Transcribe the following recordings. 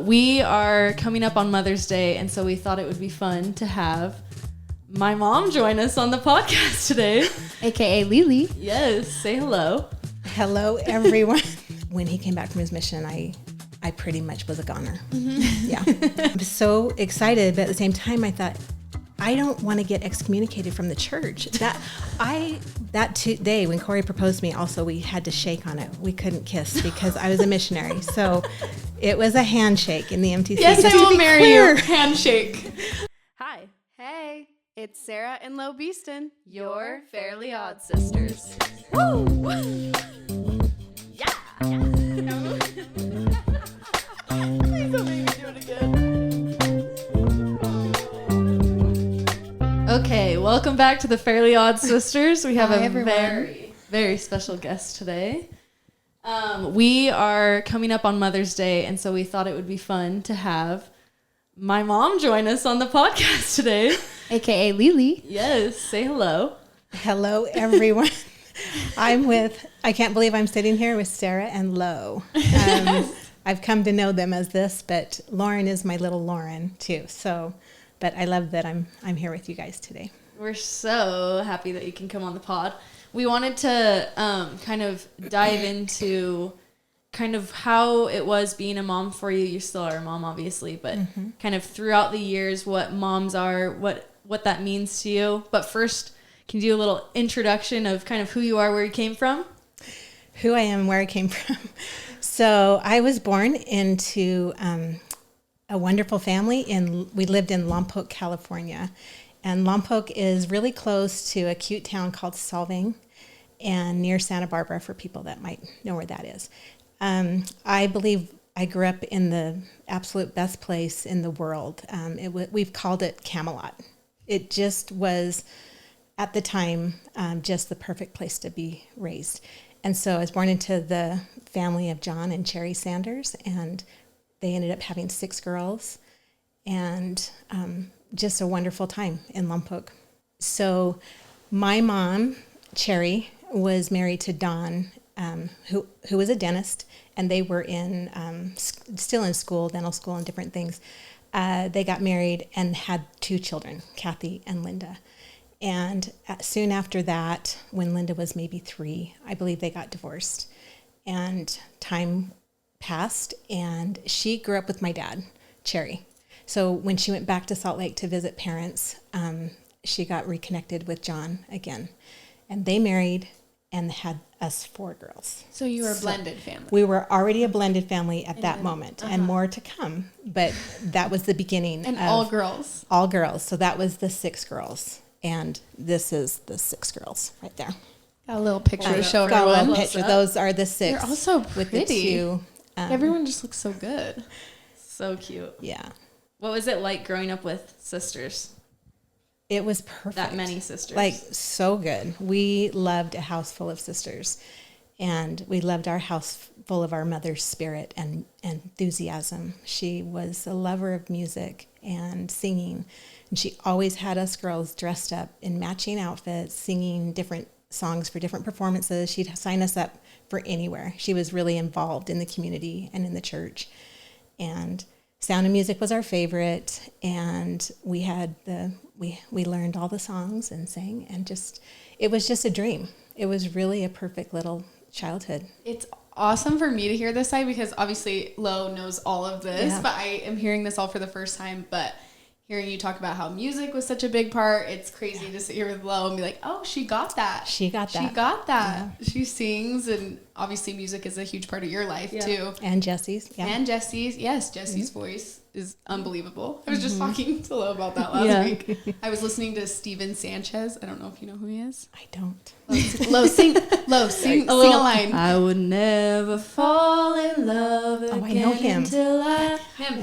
We are coming up on Mother's Day, and so we thought it would be fun to have my mom join us on the podcast today. AKA Leelee. Yes, say hello. Hello, everyone. When he came back from his mission, I pretty much was a goner. Mm-hmm. Yeah. I'm so excited, but at the same time, I thought, I don't want to get excommunicated from the church. That day when Corey proposed to me, also we had to shake on it. We couldn't kiss because I was a missionary. So it was a handshake in the MTC. Yes, I will marry you. Handshake. Hi. Hey, it's Sarah and Lo Beeston, Your Fairly Odd Sisters. Woo! Yeah. Please don't make me do it again. Okay, welcome back to the Fairly Odd Sisters. We have a very, very special guest today. We are coming up on Mother's Day, and so we thought it would be fun to have my mom join us on the podcast today. AKA Leelee. Yes, say hello. Hello, everyone. I can't believe I'm sitting here with Sarah and Lo. I've come to know them as this, but Lauren is my little Lauren too. So, but I love that I'm here with you guys today. We're so happy that you can come on the pod. We wanted to kind of dive into kind of how it was being a mom for you. You still are a mom, obviously, but kind of throughout the years, what moms are, what that means to you. But first, can you do a little introduction of kind of who you are, where you came from? Who I am, where I came from. So I was born into a wonderful family. We lived in Lompoc, California. And Lompoc is really close to a cute town called Solvang and near Santa Barbara for people that might know where that is. I believe I grew up in the absolute best place in the world. We've called it Camelot. It just was, at the time, just the perfect place to be raised. And so I was born into the family of John and Cherry Sanders, and they ended up having 6 girls, and just a wonderful time in Lompoc. So my mom, Cherry, was married to Don, who was a dentist, and they were still in school, dental school and different things. They got married and had 2 children, Kathy and Linda. And soon after that, when Linda was maybe 3, I believe they got divorced. And time passed, and she grew up with my dad, Cherry. So when she went back to Salt Lake to visit parents, she got reconnected with John again. And they married and had us 4 girls. So you were a blended family. We were already a blended family at that moment, and more to come. But that was the beginning. And all girls. All girls. So that was the 6 girls. And this is the 6 girls right there. Got a little picture to show Got a everyone. little picture. Those are the 6. They're all so with the pretty. 2. Everyone just looks so good. So cute. Yeah. What was it like growing up with sisters? It was perfect. That many sisters. Like, so good. We loved a house full of sisters. And we loved our house full of our mother's spirit and enthusiasm. She was a lover of music and singing. And she always had us girls dressed up in matching outfits, singing different songs for different performances. She'd sign us up for anywhere. She was really involved in the community and in the church. And Sound of Music was our favorite. And we had we learned all the songs and sang, and it was just a dream. It was really a perfect little childhood. It's awesome for me to hear this side because obviously Lo knows all of this, but I am hearing this all for the first time. But hearing you talk about how music was such a big part, it's crazy to sit here with Lo and be like, oh, she got that. She got that. She got that. Yeah. She sings, and obviously music is a huge part of your life too. And Jesse's. Yeah. And Jesse's. Yes, Jesse's voice is unbelievable. I was just talking to Lo about that last week. I was listening to Steven Sanchez. I don't know if you know who he is. I don't. Sing a line. I would never fall in love again I know him. until I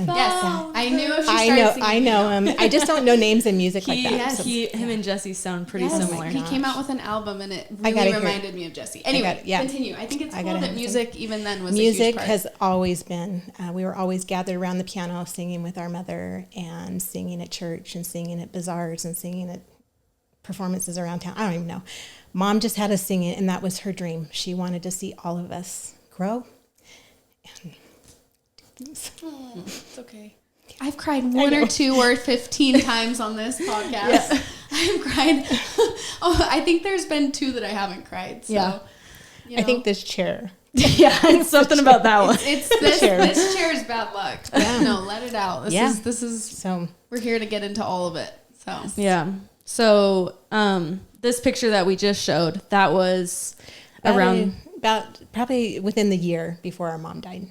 fall. Yes, I knew if she started singing. I know him. I just don't know names and music like that. Yes, him and Jesse sound pretty similar. He came out with an album and it I really gotta reminded me of Jesse. Anyway, continue. I think it's cool that music even then was a huge music part. has always been. We were always gathered around the piano singing with our mother and singing at church and singing at bazaars and singing at performances around town. I don't even know. Mom just had us singing, and that was her dream. She wanted to see all of us grow and It's okay. I've cried one or two or 15 times on this podcast. Yeah. I've cried. I think there's been 2 that I haven't cried. So, yeah. I think this chair. Yeah, it's something about that one. It's this chair. This chair is bad luck. Yeah. No, let it out. This is so we're here to get into all of it. So yeah. So this picture that we just showed, that was about probably within the year before our mom died.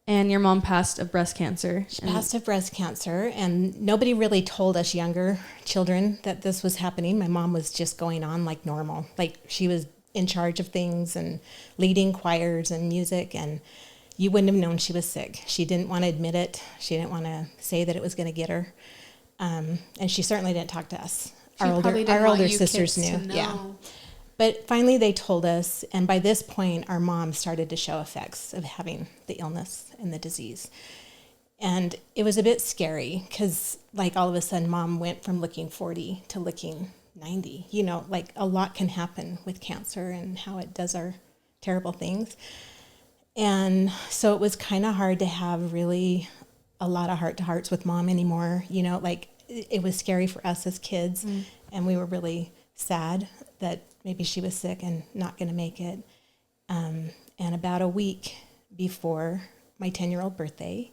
And your mom passed of breast cancer. She passed of breast cancer, and nobody really told us younger children that this was happening. My mom was just going on like normal. Like she was in charge of things and leading choirs and music, and you wouldn't have known she was sick. She didn't want to admit it. She didn't want to say that it was going to get her. And she certainly didn't talk to us. Our older sisters knew. Yeah. But finally they told us, and by this point our mom started to show effects of having the illness and the disease. And it was a bit scary because like all of a sudden mom went from looking 40 to looking 90. You know, like a lot can happen with cancer and how it does our terrible things. And so it was kind of hard to have really a lot of heart-to-hearts with mom anymore. You know, like it was scary for us as kids, and we were really sad that maybe she was sick and not going to make it. And about a week before my 10-year-old birthday,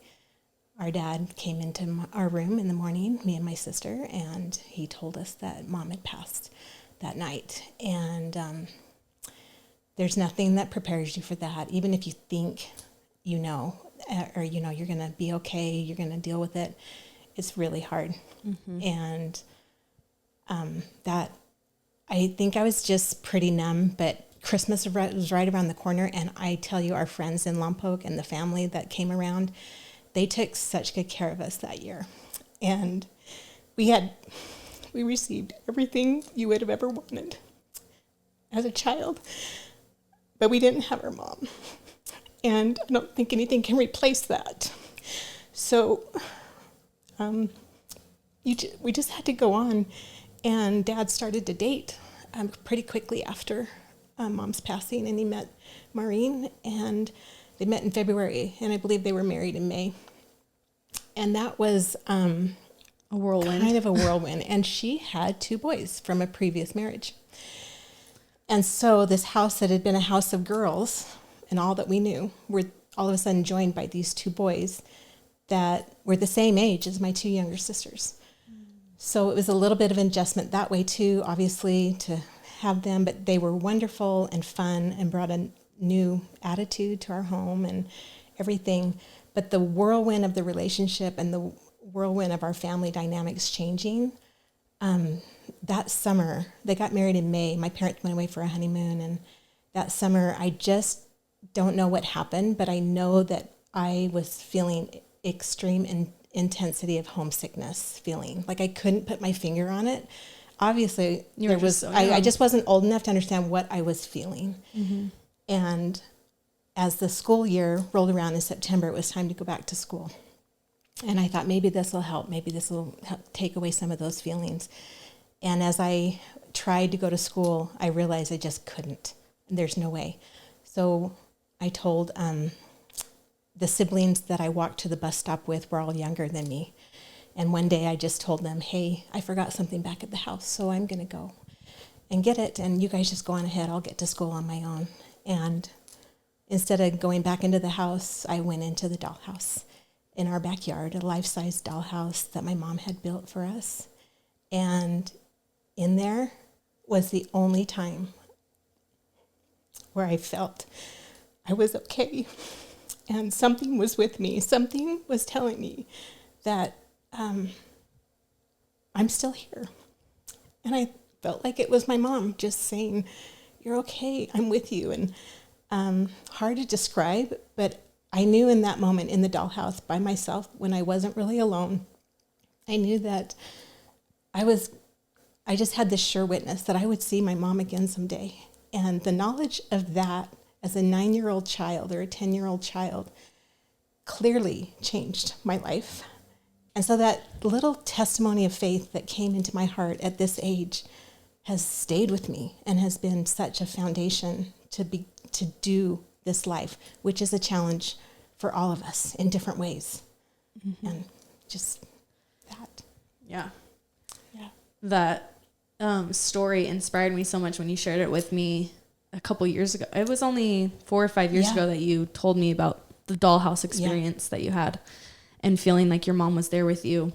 our dad came into our room in the morning, me and my sister, and he told us that mom had passed that night. And there's nothing that prepares you for that, even if you think you know, or you know you're going to be okay, you're going to deal with it. It's really hard. And that I think I was just pretty numb, but Christmas was right around the corner, and I tell you, our friends in Lompoc and the family that came around, they took such good care of us that year. And we received everything you would have ever wanted as a child, but we didn't have our mom. And I don't think anything can replace that. So we just had to go on. And Dad started to date pretty quickly after Mom's passing, and he met Maureen, and they met in February, and I believe they were married in May. And that was a whirlwind. Kind of a whirlwind. And she had 2 boys from a previous marriage. And so this house that had been a house of girls, and all that we knew, were all of a sudden joined by these 2 boys that were the same age as my 2 younger sisters. So it was a little bit of an adjustment that way too, obviously, to have them, but they were wonderful and fun and brought a new attitude to our home and everything. But the whirlwind of the relationship and the whirlwind of our family dynamics changing, that summer, they got married in May. My parents went away for a honeymoon, and that summer, I just don't know what happened, but I know that I was feeling extreme intensity of homesickness feeling. Like I couldn't put my finger on it. Obviously, I just wasn't old enough to understand what I was feeling. And as the school year rolled around in September, it was time to go back to school. And I thought, maybe this will help. Maybe this will help take away some of those feelings. And as I tried to go to school, I realized I just couldn't. There's no way. So I told the siblings that I walked to the bus stop with were all younger than me. And one day I just told them, hey, I forgot something back at the house, so I'm going to go and get it. And you guys just go on ahead. I'll get to school on my own. And instead of going back into the house, I went into the dollhouse in our backyard, a life-size dollhouse that my mom had built for us. And in there was the only time where I felt I was okay. And something was with me. Something was telling me that I'm still here. And I felt like it was my mom just saying, you're okay, I'm with you. And hard to describe, but I knew in that moment in the dollhouse by myself, when I wasn't really alone, I knew that I just had this sure witness that I would see my mom again someday. And the knowledge of that as a 9-year-old child or a 10-year-old child clearly changed my life. And so that little testimony of faith that came into my heart at this age has stayed with me and has been such a foundation to do this life, which is a challenge for all of us in different ways. And just that. Yeah. Yeah. That story inspired me so much when you shared it with me a couple years ago. It was only 4 or 5 years ago that you told me about the dollhouse experience that you had, and feeling like your mom was there with you,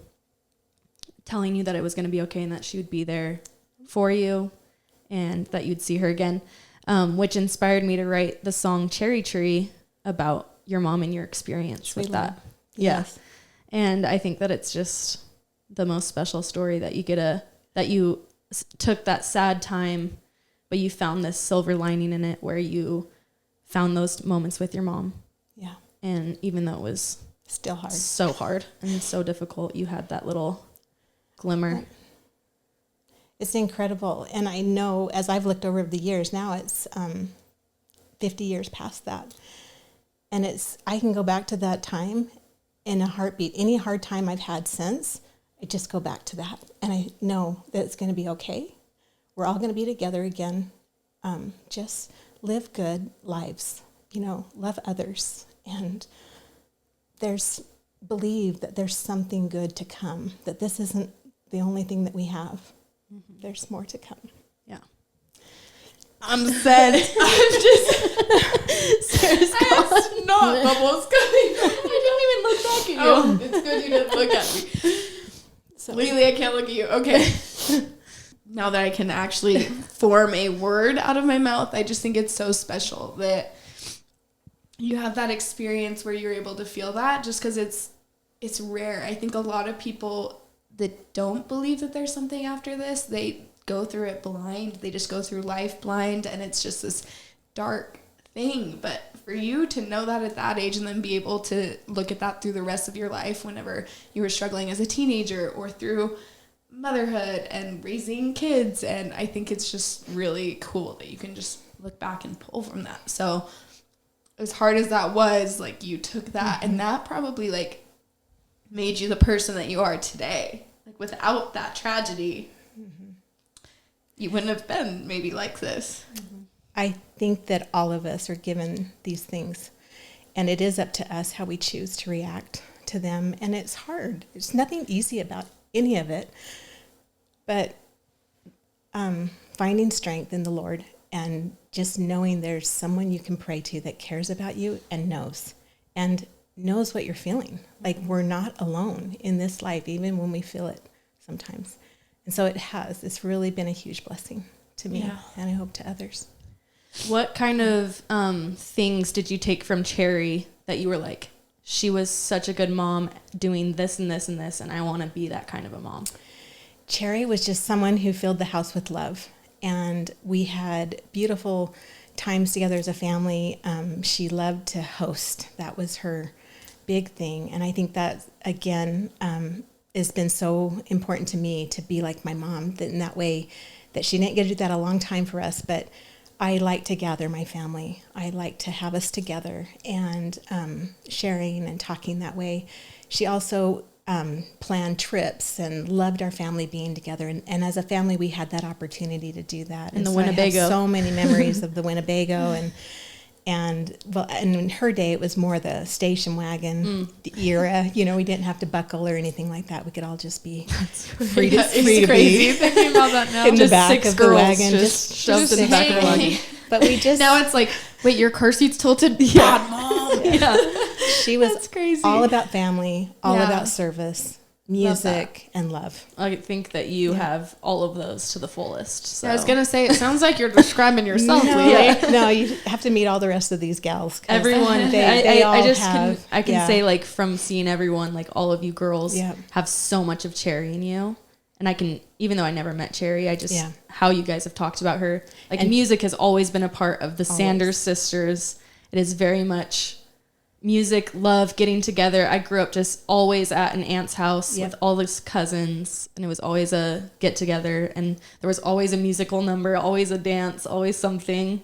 telling you that it was going to be okay and that she would be there for you and that you'd see her again, which inspired me to write the song Cherry Tree about your mom and your experience with that. Yes. And I think that it's just the most special story that you took that sad time, but you found this silver lining in it where you found those moments with your mom. Yeah. And even though it was still hard, so hard and so difficult, you had that little glimmer. It's incredible. And I know as I've looked over the years now, it's 50 years past that. And I can go back to that time in a heartbeat. Any hard time I've had since, I just go back to that. And I know that it's going to be okay. We're all going to be together again. Just live good lives, love others. And believe that there's something good to come, that this isn't the only thing that we have. There's more to come. Yeah. I'm sad. Sarah's got snot bubbles coming. I didn't even look back at you. It's good you didn't look at me. So, Leelee, I can't look at you. Okay. Now that I can actually form a word out of my mouth, I just think it's so special that you have that experience where you're able to feel that, just because it's rare. I think a lot of people that don't believe that there's something after this, they go through it blind. They just go through life blind, and it's just this dark thing. But for you to know that at that age and then be able to look at that through the rest of your life whenever you were struggling as a teenager or through motherhood and raising kids, and I think it's just really cool that you can just look back and pull from that. So as hard as that was, like, you took that and that probably like made you the person that you are today. Like, without that tragedy, you wouldn't have been maybe like this. I think that all of us are given these things, and it is up to us how we choose to react to them. And it's hard. There's nothing easy about any of it, but finding strength in the Lord and just knowing there's someone you can pray to that cares about you and knows what you're feeling. Like, we're not alone in this life, even when we feel it sometimes. And so it's really been a huge blessing to me, and I hope to others. What kind of things did you take from Cherry that you were like, she was such a good mom doing this and this and this, and I want to be that kind of a mom? Cherry was just someone who filled the house with love, and we had beautiful times together as a family. She loved to host. That was her big thing, and I think that, again, has been so important to me to be like my mom, that in that way, that she didn't get to do that a long time for us, but I like to gather my family. I like to have us together and sharing and talking that way. She also planned trips and loved our family being together. And as a family, we had that opportunity to do that. And the so Winnebago. I have so many memories of the Winnebago. And in her day, it was more the station wagon era. We didn't have to buckle or anything like that. We could all just be free to be thinking about that now. in the Just back 6 of the girls wagon. just shoved in the back of the wagon. But we just... Now it's like, wait, your car seat's tilted? God, Mom. Yeah. She was That's crazy. all about family, all about service, music, and love. I think that you have all of those to the fullest. So. I was going to say, it sounds like you're describing yourself, Leelee. No, you have to meet all the rest of these gals. 'Cause Everyone, they all I can say, like, from seeing everyone, like, all of you girls have so much of Cherry in you. And I can, even though I never met Cherry, how you guys have talked about her. Like, and music has always been a part of the Sanders sisters. It is very much music, love, getting together. I grew up just always at an aunt's house with all these cousins, and it was always a get together, and there was always a musical number, always a dance, always something.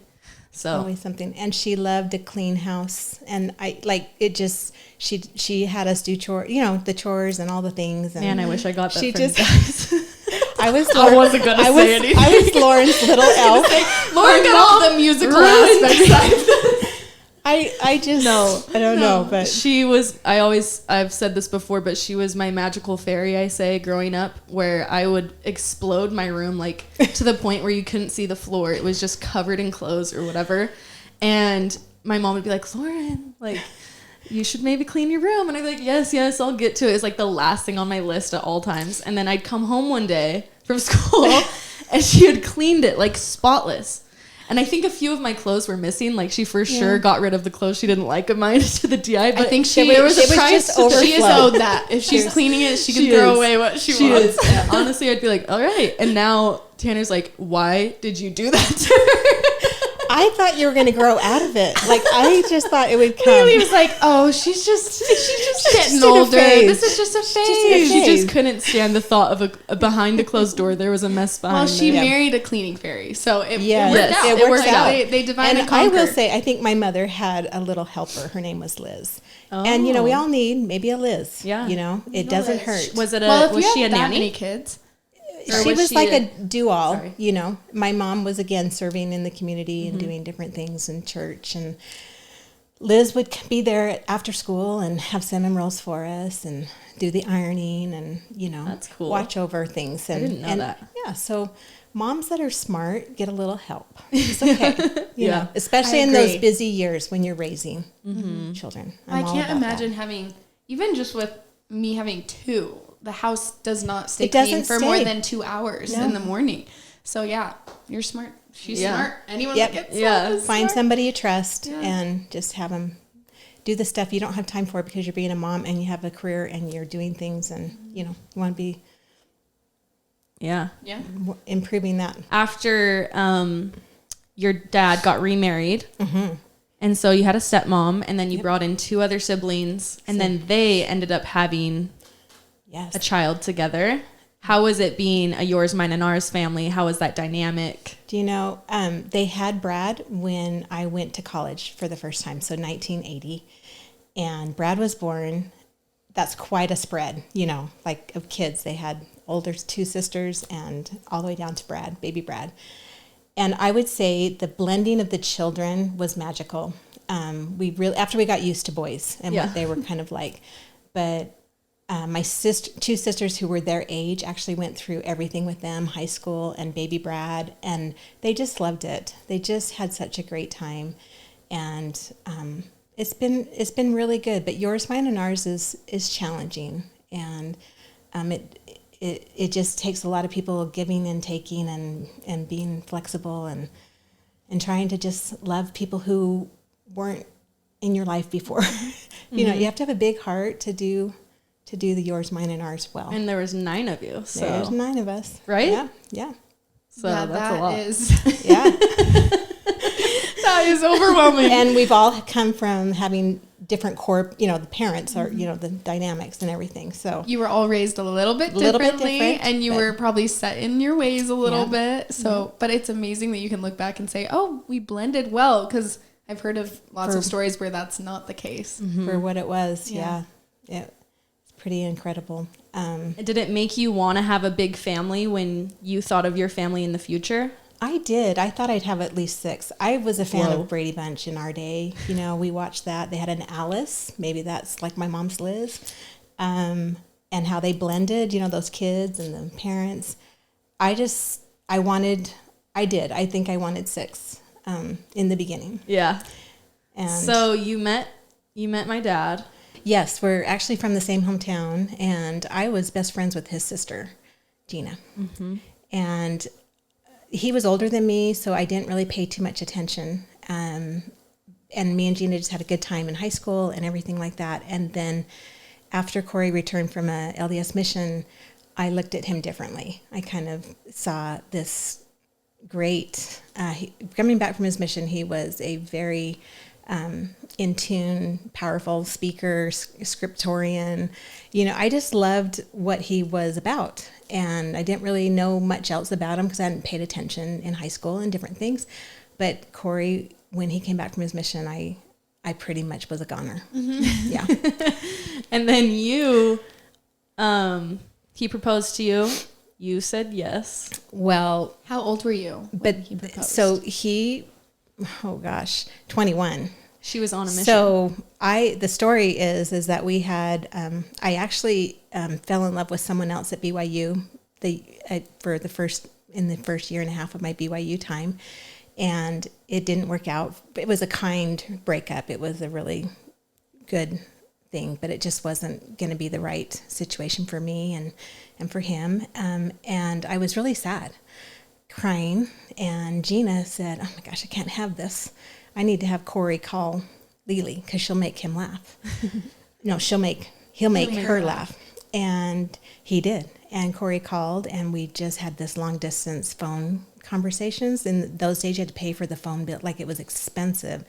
So always something. And she loved a clean house, and she had us do chores, the chores and all the things. And man, I wish I got that. She from just you guys. I wasn't gonna say anything. I was Lauren's little elf. Lauren got all the musical aspects. I just I don't know, but she was. I've said this before, but she was my magical fairy. I say growing up, where I would explode my room like to the point where you couldn't see the floor. It was just covered in clothes or whatever, and my mom would be like, Lauren, like, you should maybe clean your room. And I'd be like, yes, I'll get to it. It's like the last thing on my list at all times. And then I'd come home one day from school and she had cleaned it like spotless. And I think a few of my clothes were missing. Like she for sure got rid of the clothes she didn't like of mine to the DI. But I think there was a price. She is owed that. If she's cleaning it, she can throw away what she wants. And honestly, I'd be like, all right. And now Tanner's like, why did you do that to her? I thought you were going to grow out of it. Like, I just thought it would come. Leelee was like, oh, she's just getting older. This is just a phase. She just couldn't stand the thought of a behind a closed door. There was a mess behind. Well, she married a cleaning fairy, so it worked out. They divide and conquer. I will say, I think my mother had a little helper. Her name was Liz. Oh. And, you know, we all need maybe a Liz. Yeah. You know, it doesn't hurt. Was she a nanny? Many kids? She was like a do-all, you know. My mom was, again, serving in the community and doing different things in church. And Liz would be there after school and have cinnamon rolls for us and do the ironing and, you know, that's cool. Watch over things. And, I didn't know that. Yeah, so moms that are smart get a little help. It's okay. You know, especially in those busy years when you're raising children. I can't imagine having, even just with me having two, the house does not stay clean for more than 2 hours in the morning. So yeah, you're smart. She's smart. Anyone that gets find somebody you trust and just have them do the stuff you don't have time for because you're being a mom and you have a career and you're doing things and you know you want to be improving that. After your dad got remarried, and so you had a stepmom, and then you brought in two other siblings, and then they ended up having a child together. How was it being a yours, mine, and ours family? How was that dynamic? Do you know, they had Brad when I went to college for the first time, so 1980. And Brad was born. That's quite a spread, you know, like of kids. They had older two sisters and all the way down to Brad, baby Brad. And I would say the blending of the children was magical. We really, after we got used to boys and what they were kind of like, but my two sisters who were their age actually went through everything with them, high school and baby Brad, and they just loved it. They just had such a great time, and it's been really good. But yours, mine, and ours is challenging, and it just takes a lot of people giving and taking and being flexible and trying to just love people who weren't in your life before. You know, you have to have a big heart to do the yours, mine, and ours well. And there was 9 of you. So there's 9 of us. Right? Yeah. So that's a lot. That is overwhelming. And we've all come from having different you know, the parents are, you know, the dynamics and everything. So you were all raised a little bit differently, and you were probably set in your ways a little bit. So, but it's amazing that you can look back and say, oh, we blended well, because I've heard of lots of stories where that's not the case. For what it was. Yeah. Pretty incredible. Did it make you want to have a big family when you thought of your family in the future? I did. I thought I'd have at least 6. I was a fan of Brady Bunch in our day. You know, we watched that. They had an Alice. Think like my mom's Liz. And how they blended, you know, those kids and the parents. I think I wanted 6 in the beginning. Yeah. And so you met my dad. Yes, we're actually from the same hometown, and I was best friends with his sister, Gina. And he was older than me, so I didn't really pay too much attention. And me and Gina just had a good time in high school and everything like that. And then after Corey returned from a LDS mission, I looked at him differently. I kind of saw this great, coming back from his mission, he was a very in tune, powerful speaker, scriptorian. You know, I just loved what he was about. And I didn't really know much else about him because I hadn't paid attention in high school and different things. But Corey, when he came back from his mission, I pretty much was a goner. Yeah. And then he proposed to you. You said yes. Well, how old were you? But he proposed? So 21. She was on a mission. So the story is that we had, I actually fell in love with someone else at BYU in the first year and a half of my BYU time. And it didn't work out. It was a kind breakup. It was a really good thing, but it just wasn't going to be the right situation for me and for him. And I was really sad, crying. And Gina said, oh my gosh, I can't have this. I need to have Corey call Leelee because she'll make him laugh. No, he'll make her laugh. And he did. And Corey called, and we just had this long distance phone conversations. In those days, you had to pay for the phone bill, like it was expensive.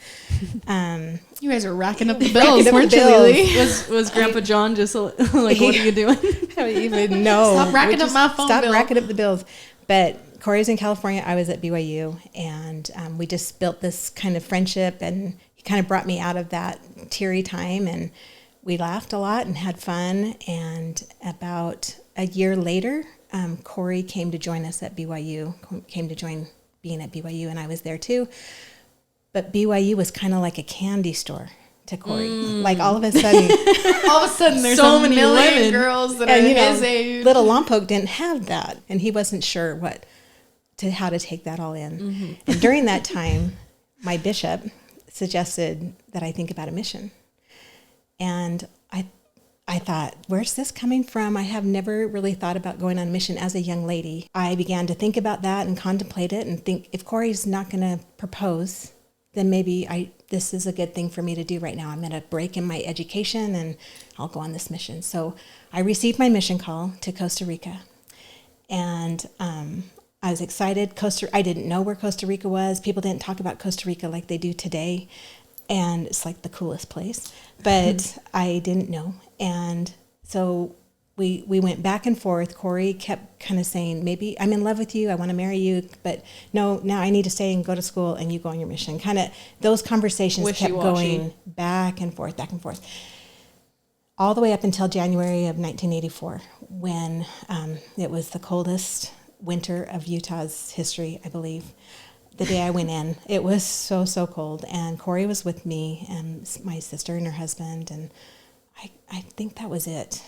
You guys are racking up the bills, weren't you, Leelee? Was Grandpa John just like, what are you doing? I don't even know. Stop racking up my phone bill. Stop racking up the bills. But Corey was in California. I was at BYU, and we just built this kind of friendship, and he kind of brought me out of that teary time, and we laughed a lot and had fun. And about a year later, Corey came to join us at BYU, came to join being at BYU, and I was there too. But BYU was kind of like a candy store to Corey. Like all of a sudden, there's so many million girls that are his age. Little Lompoc didn't have that, and he wasn't sure how to take that all in. Mm-hmm. And during that time, my bishop suggested that I think about a mission. And I thought, where's this coming from? I have never really thought about going on a mission as a young lady. I began to think about that and contemplate it and think, if Corey's not going to propose, then maybe this is a good thing for me to do right now. I'm going to break in my education and I'll go on this mission. So I received my mission call to Costa Rica. And I was excited. I didn't know where Costa Rica was. People didn't talk about Costa Rica like they do today. And it's like the coolest place. But I didn't know. And so we went back and forth. Corey kept kind of saying, maybe I'm in love with you. I want to marry you. But no, now I need to stay and go to school and you go on your mission. Kind of those conversations kept going back and forth, all the way up until January of 1984, when it was the coldest winter of Utah's history, I believe. The day I went in, it was so, so cold. And Corey was with me and my sister and her husband. And I think that was it.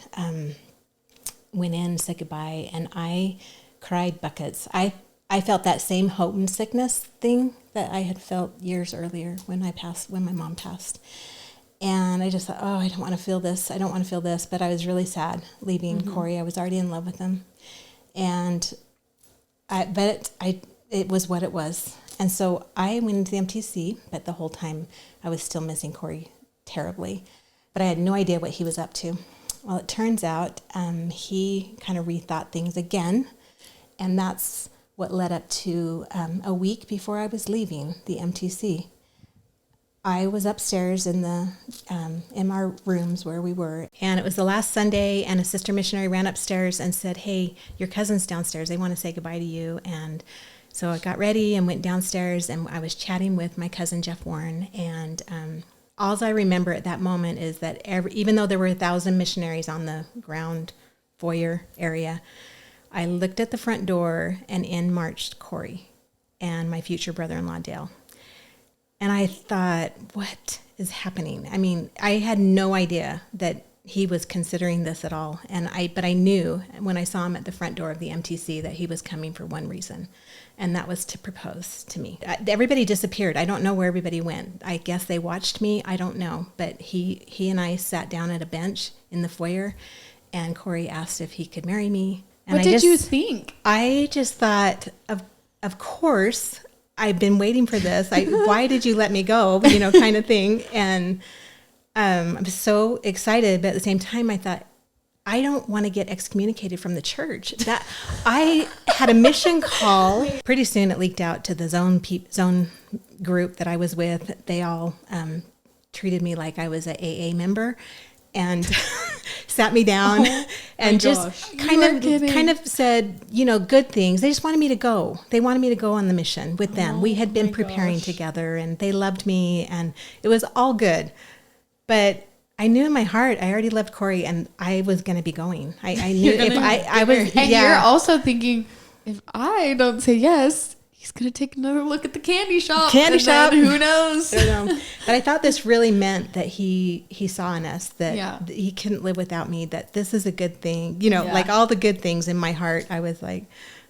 Went in, said goodbye, and I cried buckets. I felt that same hope and sickness thing that I had felt years earlier when my mom passed. And I just thought, I don't want to feel this. But I was really sad leaving Corey. I was already in love with him. And it was what it was. And so I went into the MTC, but the whole time I was still missing Corey terribly. But I had no idea what he was up to. Well, it turns out he kind of rethought things again, and that's what led up to a week before I was leaving the MTC. I was upstairs in our rooms where we were, and it was the last Sunday, and a sister missionary ran upstairs and said, "Hey, your cousin's downstairs. They want to say goodbye to you." And so I got ready and went downstairs, and I was chatting with my cousin Jeff Warren, and all I remember at that moment is that even though there were 1,000 missionaries on the ground foyer area, I looked at the front door, and in marched Corey and my future brother-in-law, Dale. And I thought, what is happening? I mean, I had no idea that he was considering this at all. But I knew when I saw him at the front door of the MTC that he was coming for one reason, and that was to propose to me. Everybody disappeared. I don't know where everybody went. I guess they watched me. I don't know. But he and I sat down at a bench in the foyer, and Corey asked if he could marry me. And what did you think? I just thought, of course, I've been waiting for this. Why did you let me go? Kind of thing. And I'm so excited, but at the same time, I thought, I don't want to get excommunicated from the church. That I had a mission call. Pretty soon, it leaked out to the zone group that I was with. They all treated me like I was an AA member, and sat me down and just kind of said, good things. They just wanted me to go. They wanted me to go on the mission with them. We had been preparing together, and they loved me, and it was all good. But I knew in my heart, I already loved Corey, and I was going to be going. I knew if I was. And you're also thinking, if I don't say yes, he's going to take another look at the candy shop. Who knows? I don't know. But I thought this really meant that he saw in us that he couldn't live without me, that this is a good thing. Like all the good things in my heart, I was like,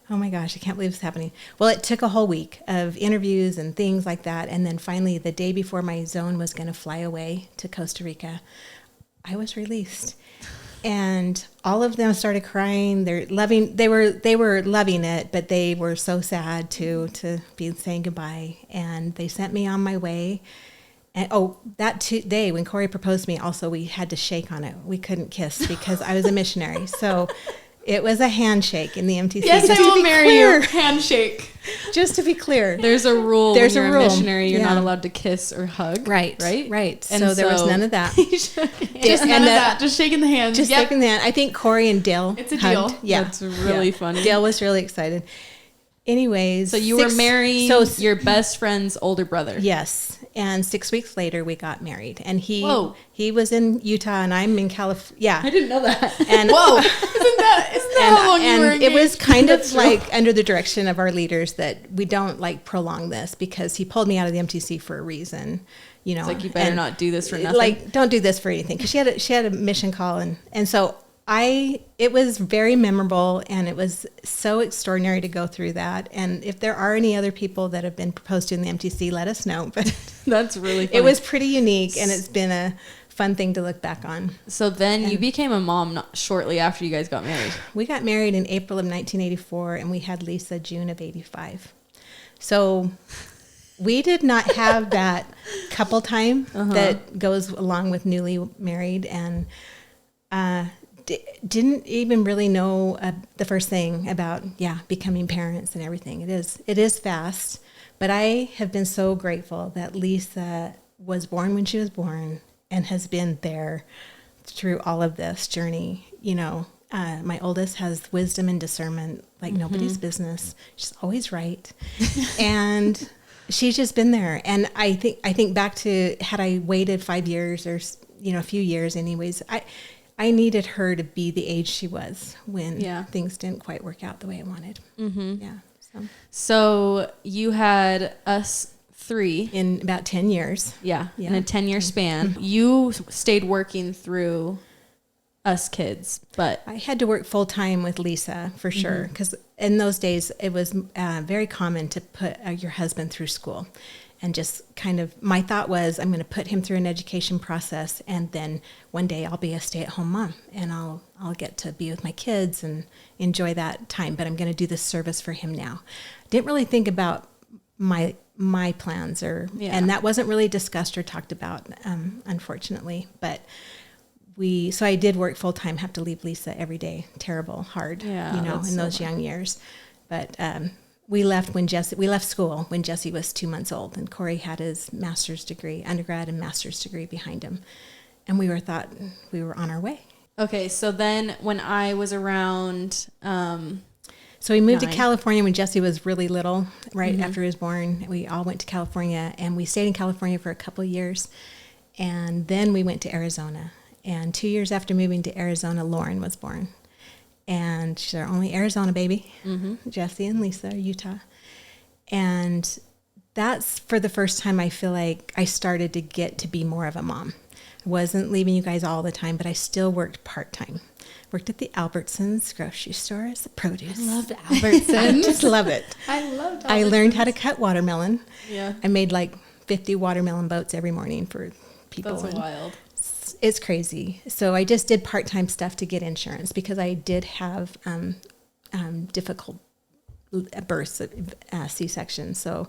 oh my gosh, I can't believe it's happening. Well, it took a whole week of interviews and things like that. And then finally, the day before my zone was going to fly away to Costa Rica, I was released. And all of them started crying. They were loving it, but they were so sad to be saying goodbye. And they sent me on my way. And that day when Corey proposed to me, also we had to shake on it. We couldn't kiss because I was a missionary. So it was a handshake in the MTC. Yes, I will marry you. Handshake. Just to be clear. There's a rule when you're a missionary, you're not allowed to kiss or hug. Right. And so there was none of that. Just none of that. Just shaking the hand. Just shaking the hand. I think Corey and Dale It's a hugged. deal. Yeah. That's really funny. Dale was really excited. Anyways. So you were marrying your best friend's older brother. Yes. And 6 weeks later, we got married. And he was in Utah and I'm in California. Yeah. I didn't know that. And whoa. Isn't that how long you were engaged? It was kind of like under the direction of our leaders that we don't like prolong this, because he pulled me out of the MTC for a reason. It's like, you better not do this for nothing. Like, don't do this for anything. Because she had a mission call. And so it was very memorable, and it was so extraordinary to go through that. And if there are any other people that have been proposed to in the MTC, let us know. But that's really funny. It was pretty unique, and it's been a fun thing to look back on. So then you became a mom shortly after you guys got married. We got married in April of 1984, and we had Lisa June of 85. So we did not have that couple time that goes along with newly married, and didn't even really know the first thing about becoming parents and everything. It is fast, but I have been so grateful that Lisa was born when she was born and has been there through all of this journey. My oldest has wisdom and discernment like nobody's business. She's always right. And she's just been there. And I think back to, had I waited 5 years or a few years anyways, I needed her to be the age she was when things didn't quite work out the way I wanted. Yeah. So you had us 3 in about 10 years. Yeah. In a 10-year span. You stayed working through us kids, but I had to work full time with Lisa for sure, because in those days it was very common to put your husband through school. And just kind of, my thought was, I'm going to put him through an education process, and then one day I'll be a stay-at-home mom, and I'll get to be with my kids and enjoy that time. But I'm going to do this service for him now. Didn't really think about my plans, and that wasn't really discussed or talked about, unfortunately. But so I did work full time. Have to leave Lisa every day. Terrible, hard, in those young years. But we left school when Jesse was 2 months old, and Corey had his master's degree, undergrad and master's degree behind him. And we thought we were on our way. Okay. So then when I was around, so we moved to California when Jesse was really little, right after he was born. We all went to California, and we stayed in California for a couple of years. And then we went to Arizona. And 2 years after moving to Arizona, Lauren was born. And she's our only Arizona baby. Jesse and Lisa are Utah. And that's for the first time I feel like I started to get to be more of a mom. I wasn't leaving you guys all the time, but I still worked part-time. Worked at the Albertsons grocery store as a produce. I loved Albertsons. I just love it. I loved Albertsons. I learned how to cut watermelon. Yeah. I made like 50 watermelon boats every morning for people. That's wild. It's crazy. So I just did part-time stuff to get insurance, because I did have difficult births, C-section. So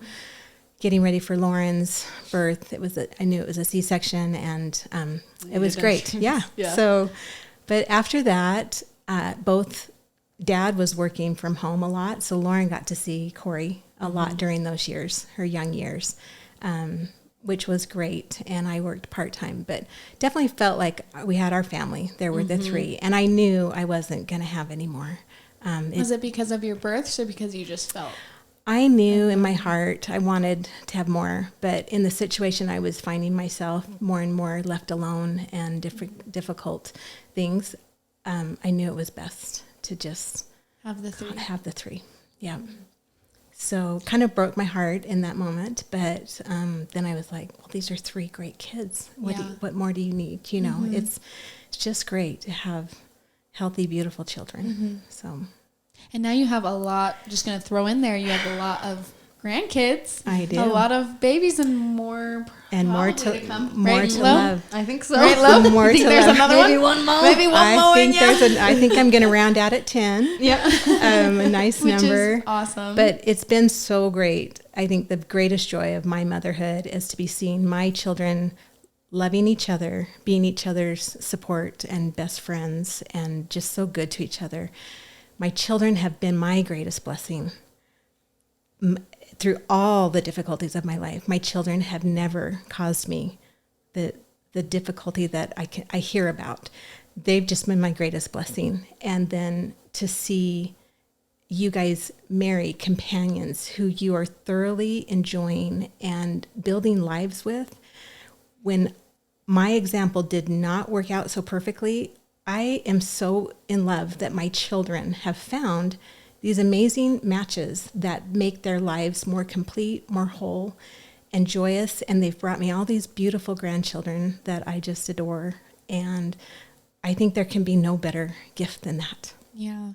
getting ready for Lauren's birth, I knew it was a C-section, and it was great. Yeah. So, but after that, both Dad was working from home a lot, so Lauren got to see Corey a lot during those years, her young years. Which was great, and I worked part-time, but definitely felt like we had our family. There were the 3, and I knew I wasn't going to have any more. Was it because of your births, or because you just felt? I knew in my heart I wanted to have more, but in the situation I was finding myself more and more left alone and difficult things, I knew it was best to just have the 3. Yeah. So kind of broke my heart in that moment. But then I was like, well, these are 3 great kids. What more do you need? You know, it's just great to have healthy, beautiful children. So. And now you have a lot, just going to throw in there, you have a lot of grandkids. I do. A lot of babies and more to come. More Right, to Lo? love. I think so. Right, Lo? More Think to there's love. another Maybe one? one more. Maybe one more in ya? I think I'm going to round out at 10. Yeah. A nice Which number. is awesome. But it's been so great. I think the greatest joy of my motherhood is to be seeing my children loving each other, being each other's support and best friends, and just so good to each other. My children have been my greatest blessing. Through all the difficulties of my life, my children have never caused me the difficulty that I hear about. They've just been my greatest blessing. And then to see you guys marry companions who you are thoroughly enjoying and building lives with, when my example did not work out so perfectly, I am so in love that my children have found these amazing matches that make their lives more complete, more whole, and joyous. And they've brought me all these beautiful grandchildren that I just adore. And I think there can be no better gift than that. Yeah.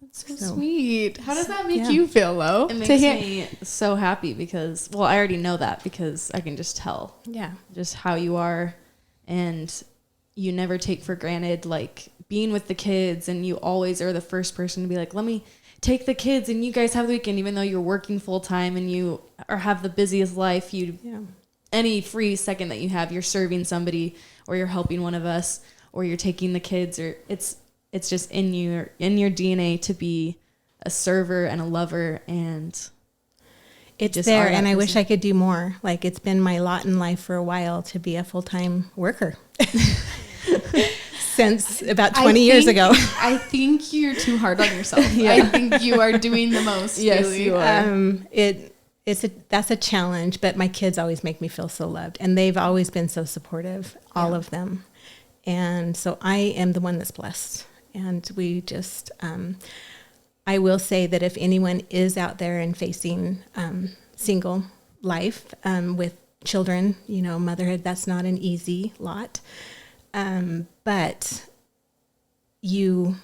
That's so sweet. How does that make Yeah. you feel, Lo? It makes me so happy because, well, I already know that because I can just tell just how you are, and you never take for granted like being with the kids, and you always are the first person to be like, let me take the kids and you guys have the weekend, even though you're working full time and you have the busiest life. Any free second that you have, you're serving somebody, or you're helping one of us, or you're taking the kids, or it's just in your DNA to be a server and a lover, and it's there. And I wish I could do more. Like, it's been my lot in life for a while to be a full-time worker since about 20 years ago. I think you're too hard on yourself. I think you are doing the most. Yes, really. you are. That's a challenge, but my kids always make me feel so loved, and they've always been so supportive, all of them. And so I am the one that's blessed. And we just, I will say that if anyone is out there and facing single life with children, you know, motherhood, that's not an easy lot. But you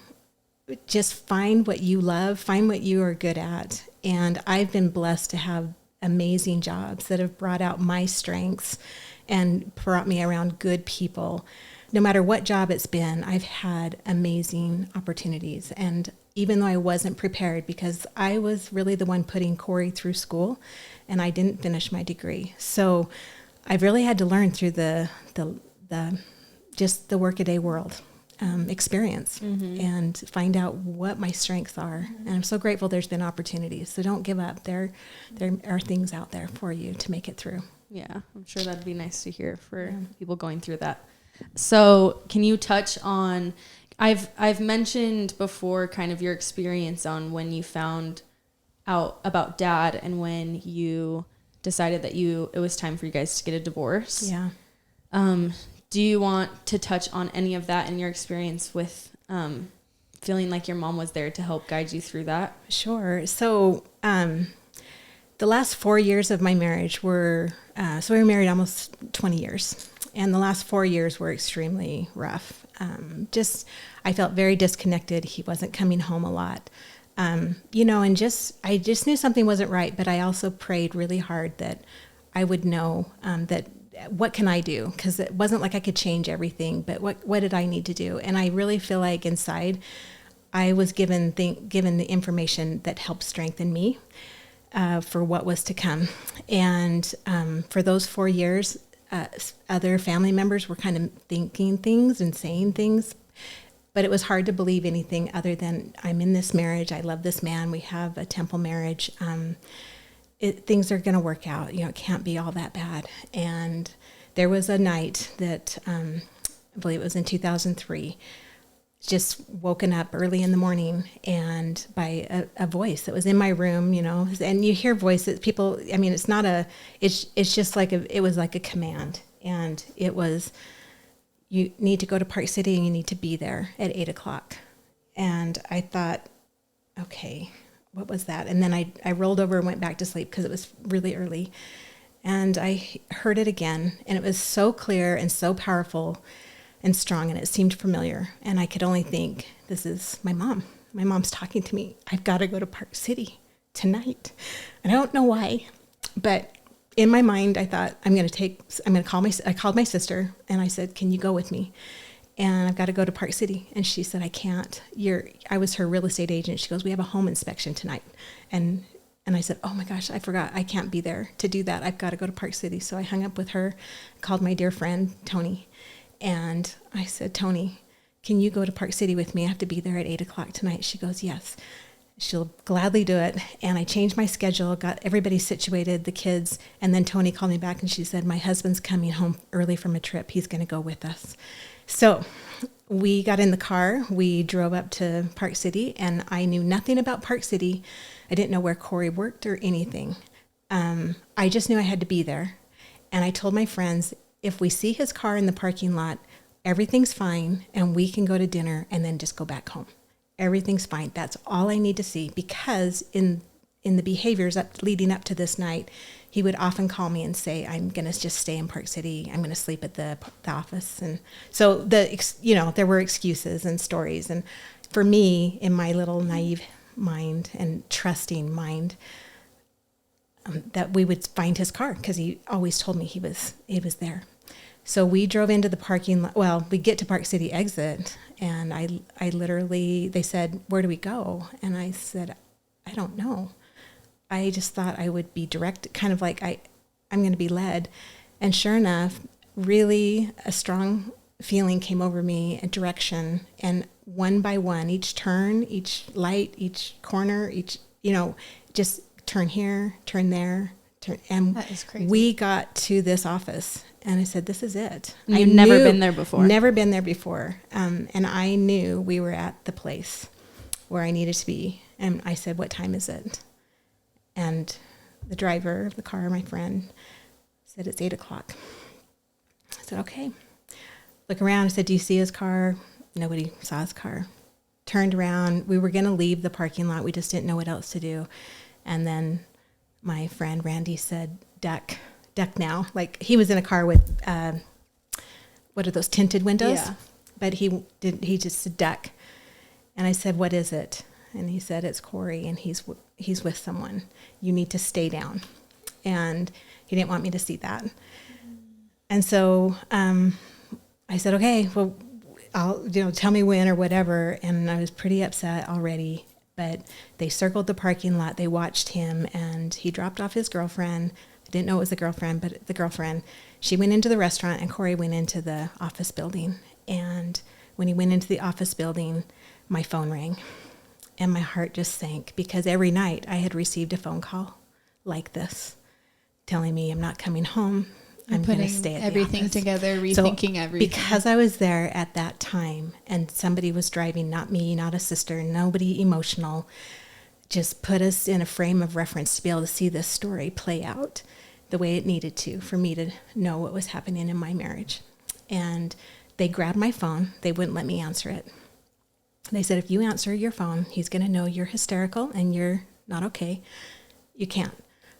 just find what you love, find what you are good at. And I've been blessed to have amazing jobs that have brought out my strengths and brought me around good people. No matter what job it's been, I've had amazing opportunities. And even though I wasn't prepared, because I was really the one putting Corey through school, and I didn't finish my degree. So I've really had to learn through the just the workaday world experience and find out what my strengths are. And I'm so grateful there's been opportunities. So don't give up. There are things out there for you to make it through. Yeah, I'm sure that'd be nice to hear for people going through that. So can you touch on, I've mentioned before kind of your experience on when you found out about Dad and when you decided that it was time for you guys to get a divorce. Yeah. Do you want to touch on any of that in your experience with feeling like your mom was there to help guide you through that? Sure. So the last 4 years of my marriage were, so we were married almost 20 years. And the last 4 years were extremely rough. I felt very disconnected. He wasn't coming home a lot. And I just knew something wasn't right, but I also prayed really hard that I would know that what can I do? Because it wasn't like I could change everything, but what did I need to do? And I really feel like inside I was given the information that helped strengthen me for what was to come. And for those 4 years, other family members were kind of thinking things and saying things, but it was hard to believe anything other than I'm in this marriage. I love this man. We have a temple marriage. Things are going to work out. You know, it can't be all that bad. And there was a night that I believe it was in 2003, just woken up early in the morning and by a voice that was in my room, you know, and you hear voices, people, I mean, it's just like it was like a command. And it was, you need to go to Park City and you need to be there at 8:00. And I thought, okay, what was that? And then I rolled over and went back to sleep because it was really early. And I heard it again, and it was so clear and so powerful and strong, and it seemed familiar. And I could only think, this is my mom. My mom's talking to me. I've got to go to Park City tonight. And I don't know why, but in my mind, I thought, I called my sister, and I said, can you go with me? And I've got to go to Park City. And she said, I can't. I was her real estate agent. She goes, we have a home inspection tonight. And I said, oh my gosh, I forgot. I can't be there to do that. I've got to go to Park City. So I hung up with her, called my dear friend, Tony. And I said, Tony, can you go to Park City with me? I have to be there at 8:00 tonight. She goes, yes. She'll gladly do it. And I changed my schedule, got everybody situated, the kids. And then Tony called me back and she said, my husband's coming home early from a trip. He's going to go with us. So we got in the car. We drove up to Park City, and I knew nothing about Park City. I didn't know where Corey worked or anything. I just knew I had to be there. And I told my friends, if we see his car in the parking lot, everything's fine, and we can go to dinner and then just go back home. Everything's fine. That's all I need to see, because in the behaviors leading up to this night, he would often call me and say, I'm going to just stay in Park City. I'm going to sleep at the office. And so there were excuses and stories. And for me, in my little naive mind and trusting mind, that we would find his car, because he always told me he was there. So we drove into the parking lot. Well, we get to Park City exit, and I literally, they said, where do we go? And I said, I don't know. I just thought I would be direct, kind of like I'm going to be led. And sure enough, really a strong feeling came over me, a direction. And one by one, each turn, each light, each corner, just turn here, turn there, turn. And that is crazy. We got to this office, and I said, this is it. You've never been there before. Never been there before. And I knew we were at the place where I needed to be. And I said, what time is it? And the driver of the car, my friend, said, it's 8:00. I said, okay. Look around. I said, do you see his car? Nobody saw his car. Turned around. We were going to leave the parking lot. We just didn't know what else to do. And then my friend Randy said, duck now. Like, he was in a car with, what are those, tinted windows? Yeah. But he just said, duck. And I said, what is it? And he said, it's Corey, and he's with someone. You need to stay down. And he didn't want me to see that. And so I said, okay, well, I'll, tell me when or whatever. And I was pretty upset already. But they circled the parking lot. They watched him, and he dropped off his girlfriend. I didn't know it was a girlfriend, but the girlfriend. She went into the restaurant, and Corey went into the office building. And when he went into the office building, my phone rang. And my heart just sank, because every night I had received a phone call like this, telling me I'm not coming home. I'm going to stay at the everything office. Together, rethinking everything. Because I was there at that time, and somebody was driving, not me, not a sister, nobody emotional, just put us in a frame of reference to be able to see this story play out the way it needed to, for me to know what was happening in my marriage. And they grabbed my phone. They wouldn't let me answer it. They said, if you answer your phone, he's going to know you're hysterical and you're not okay. You can't.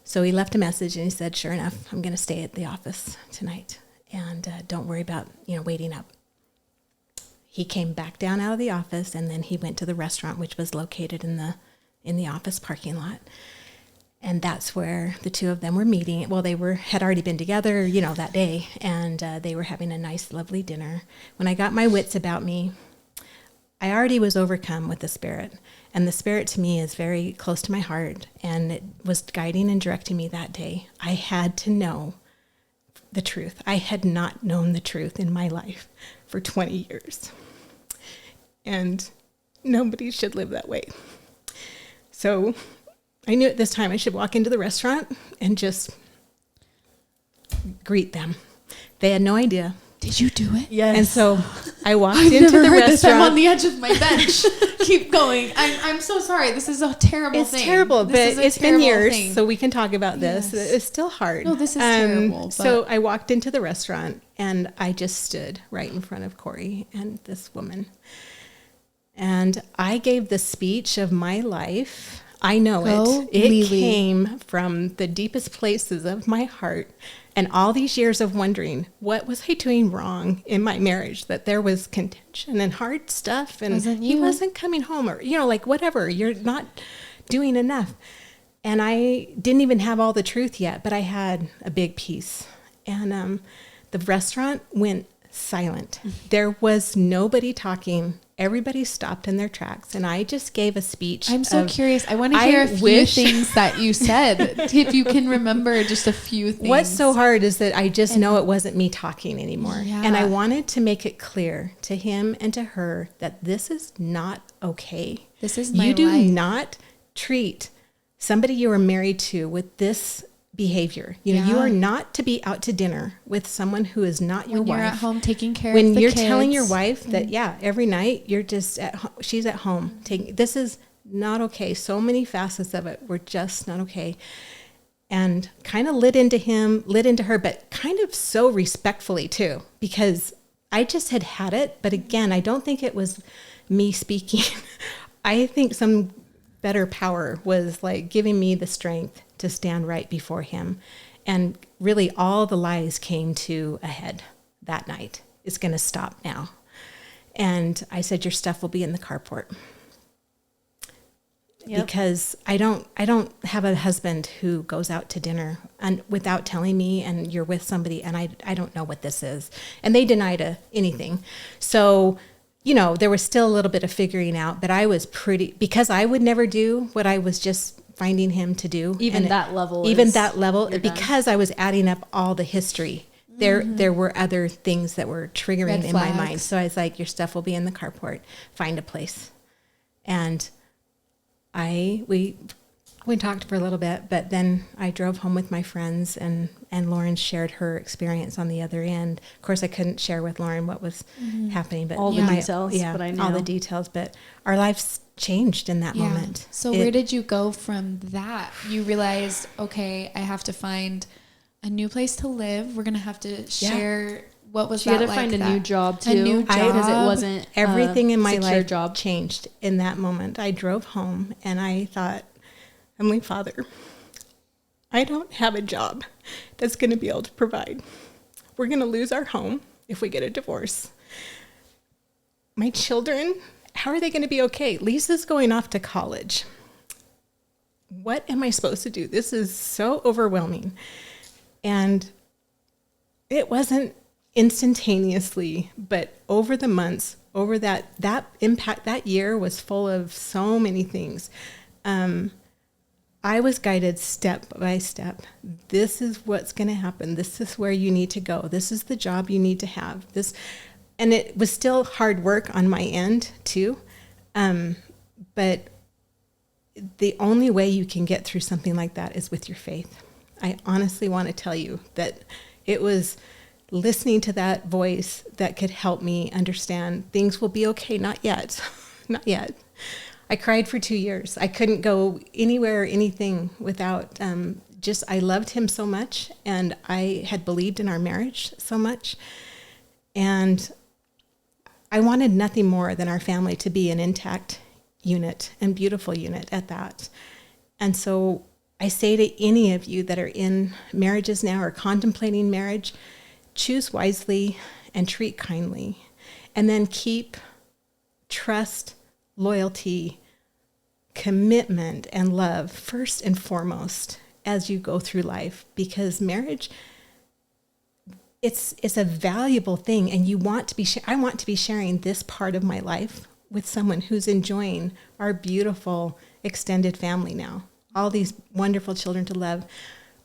So he left a message, and he said, sure enough, I'm going to stay at the office tonight. And don't worry about, waiting up. He came back down out of the office, and then he went to the restaurant, which was located in the office parking lot. And that's where the two of them were meeting. Well, they had already been together, that day. And they were having a nice, lovely dinner. When I got my wits about me, I already was overcome with the Spirit. And the Spirit to me is very close to my heart. And it was guiding and directing me that day. I had to know the truth. I had not known the truth in my life for 20 years. And nobody should live that way. So I knew at this time I should walk into the restaurant and just greet them. They had no idea. Did you do it? Yes. And so I walked into the restaurant. This. I'm on the edge of my bench. Keep going. I'm so sorry. This is a terrible thing. It's terrible, but it's been years, so we can talk about this. Yes. It's still hard. No, this is terrible. But so I walked into the restaurant, and I just stood right in front of Corey and this woman. And I gave the speech of my life. I know Go, it. It Leelee. came from the deepest places of my heart. And all these years of wondering, what was I doing wrong in my marriage? That there was contention and hard stuff. And he wasn't coming home, or, like whatever. You're not doing enough. And I didn't even have all the truth yet, but I had a big piece. And the restaurant went silent. There was nobody talking. Everybody stopped in their tracks, and I just gave a speech. I'm so curious. I want to hear a few things that you said, if you can remember just a few things. What's so hard is that I just know it wasn't me talking anymore. Yeah. And I wanted to make it clear to him and to her that this is not okay. This is my You do life. not treat somebody you are married to with this behavior. You are not to be out to dinner with someone who is not your wife. When you're at home taking care when of the you're kids. telling your wife that every night you're just she's at home this is not okay. So many facets of it were just not okay. And kind of lit into her, but kind of so respectfully too, because I just had it. But again, I don't think it was me speaking. I think some better power was like giving me the strength to stand right before him. And really all the lies came to a head that night. It's going to stop now. And I said, your stuff will be in the carport. Yep. Because I don't have a husband who goes out to dinner and without telling me, and you're with somebody and I don't know what this is. And they denied anything. So, there was still a little bit of figuring out, but I was because I would never do what I was just finding him to do. Even that level, because I was adding up all the history. There were other things that were triggering in my mind. So I was like, your stuff will be in the carport. Find a place. And we talked for a little bit, but then I drove home with my friends, and Lauren shared her experience on the other end. Of course, I couldn't share with Lauren what was happening, but all the details. But I know all the details. But our lives changed in that moment. So where did you go from that? You realized, okay, I have to find a new place to live. We're gonna have to share. What was that like? You had to find a new job too. A new job. Because it wasn't everything in my life changed in that moment. I drove home and I thought, Heavenly Father, I don't have a job that's going to be able to provide. We're going to lose our home if we get a divorce. My children, how are they going to be okay? Lisa's going off to college. What am I supposed to do? This is so overwhelming. And it wasn't instantaneously, but over the months, over that impact, that year was full of so many things. I was guided step by step. This is what's going to happen. This is where you need to go. This is the job you need to have. And it was still hard work on my end too. But the only way you can get through something like that is with your faith. I honestly want to tell you that it was listening to that voice that could help me understand things will be okay. Not yet. Not yet. I cried for 2 years. I couldn't go anywhere or anything without I loved him so much, and I had believed in our marriage so much. And I wanted nothing more than our family to be an intact unit and beautiful unit at that. And so I say to any of you that are in marriages now or contemplating marriage, choose wisely and treat kindly. And then keep trust, loyalty, commitment, and love first and foremost as you go through life, because marriage, it's a valuable thing, and I want to be sharing this part of my life with someone who's enjoying our beautiful extended family now. All these wonderful children to love.